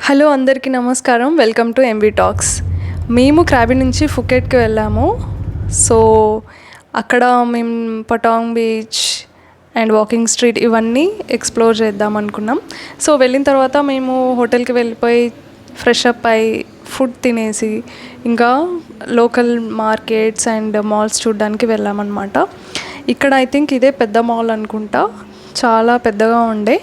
Hello అందరికీ నమస్కారం. Welcome to MB talks. మేము క్రాబీ నుంచి ఫుకెట్కి వెళ్ళాము. సో అక్కడ మేము పటాంగ్ బీచ్ అండ్ వాకింగ్ స్ట్రీట్ ఇవన్నీ ఎక్స్ప్లోర్ చేద్దాం అనుకున్నాం. సో వెళ్ళిన తర్వాత మేము హోటల్కి వెళ్ళిపోయి ఫ్రెష్ అప్ అయి ఫుడ్ తినేసి ఇంకా లోకల్ మార్కెట్స్ అండ్ మాల్స్ చూడడానికి వెళ్ళామన్నమాట. ఇక్కడ ఐ థింక్ ఇదే పెద్ద మాల్ అనుకుంటా, చాలా పెద్దగా ఉండే.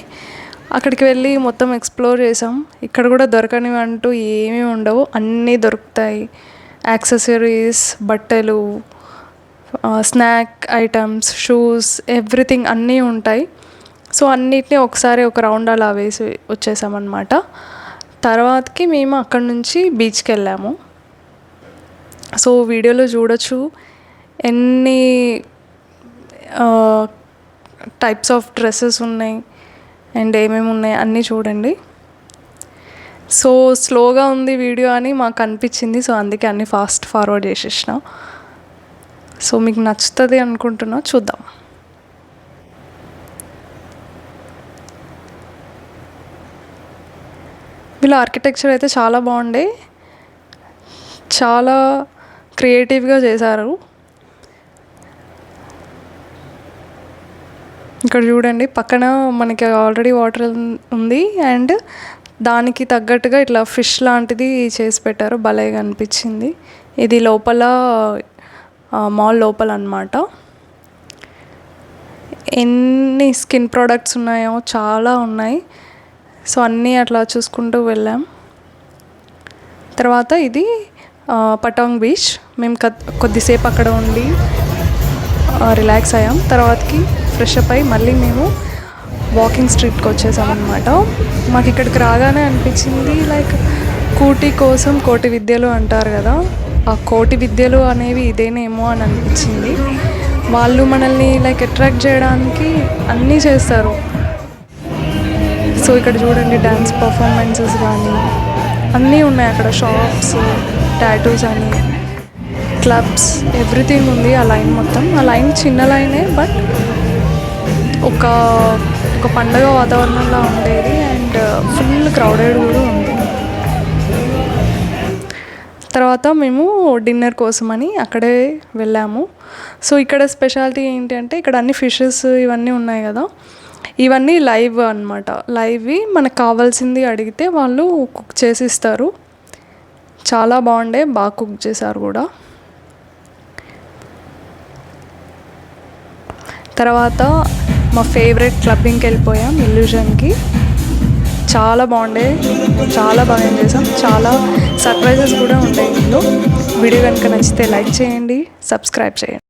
అక్కడికి వెళ్ళి మొత్తం ఎక్స్ప్లోర్ చేసాం. ఇక్కడ కూడా దొరకనివి అంటూ ఏమీ ఉండవు, అన్నీ దొరుకుతాయి. యాక్సెసరీస్, బట్టలు, స్నాక్ ఐటమ్స్, షూస్, ఎవ్రీథింగ్ అన్నీ ఉంటాయి. సో అన్నిటినీ ఒకసారి ఒక రౌండ్ అలా వేసి వచ్చేసామన్నమాట. తర్వాతకి మేము అక్కడ నుంచి బీచ్కి వెళ్ళాము. సో వీడియోలో చూడొచ్చు ఎన్ని టైప్స్ ఆఫ్ డ్రెస్సెస్ ఉన్నాయి అండ్ ఏమేమి ఉన్నాయి అన్నీ చూడండి. సో స్లోగా ఉంది వీడియో అని మాకు అనిపించింది. సో అందుకే అన్నీ ఫాస్ట్ ఫార్వర్డ్ చేసేసిన. సో మీకు నచ్చుతుంది అనుకుంటున్నా, చూద్దాం. వీళ్ళ ఆర్కిటెక్చర్ అయితే చాలా బాగుండే, చాలా క్రియేటివ్గా చేశారు. ఇక్కడ చూడండి, పక్కన మనకి ఆల్రెడీ వాటర్ ఉంది అండ్ దానికి తగ్గట్టుగా ఇట్లా ఫిష్ లాంటిది చేసి పెట్టారు. భలేగా అనిపించింది. ఇది లోపల మాల్ లోపల అన్నమాట. ఎన్ని స్కిన్ ప్రోడక్ట్స్ ఉన్నాయో చాలా ఉన్నాయి. సో అన్నీ అట్లా చూసుకుంటూ వెళ్ళాం. తర్వాత ఇది పటాంగ్ బీచ్. మేము కొద్దిసేపు అక్కడ ఉండి రిలాక్స్ అయ్యాం. తర్వాతకి ఫ్రెష్ అప్ అయ్యి మళ్ళీ మేము వాకింగ్ స్ట్రీట్కి వచ్చేసామన్నమాట. మాకు ఇక్కడికి రాగానే అనిపించింది లైక్ కూటి కోసం కోటి విద్యలు అంటారు కదా, ఆ కోటి విద్యలు అనేవి ఇదేనేమో అని అనిపించింది. వాళ్ళు మనల్ని లైక్ అట్రాక్ట్ చేయడానికి అన్నీ చేస్తారు. సో ఇక్కడ చూడండి, డ్యాన్స్ పర్ఫార్మెన్సెస్ కానీ అన్నీ ఉన్నాయి అక్కడ. షాప్స్, టాటూస్ అని, క్లబ్స్, ఎవ్రీథింగ్ ఉంది. ఆ లైన్ మొత్తం, ఆ లైన్ చిన్న లైనే బట్ ఒక పండగ వాతావరణంలో ఉండేది అండ్ ఫుల్ క్రౌడెడ్ కూడా ఉంది. తర్వాత మేము డిన్నర్ కోసమని అక్కడే వెళ్ళాము. సో ఇక్కడ స్పెషాలిటీ ఏంటి అంటే ఇక్కడ అన్ని ఫిషెస్ ఇవన్నీ ఉన్నాయి కదా, ఇవన్నీ లైవ్ అన్నమాట. లైవ్వి మనకు కావాల్సింది అడిగితే వాళ్ళు కుక్ చేసి ఇస్తారు. చాలా బాగుండే, బాగా కుక్ చేశారు కూడా. తర్వాత మా ఫేవరెట్ క్లబ్బింగ్కి వెళ్ళిపోయాం, ఇల్యూషన్కి. చాలా బాగుండే, చాలా బాగా ఎంజాయ్ చేసాం. చాలా సర్ప్రైజెస్ కూడా ఉంటాయి ఇందులో. వీడియో కనుక నచ్చితే లైక్ చేయండి, సబ్స్క్రైబ్ చేయండి.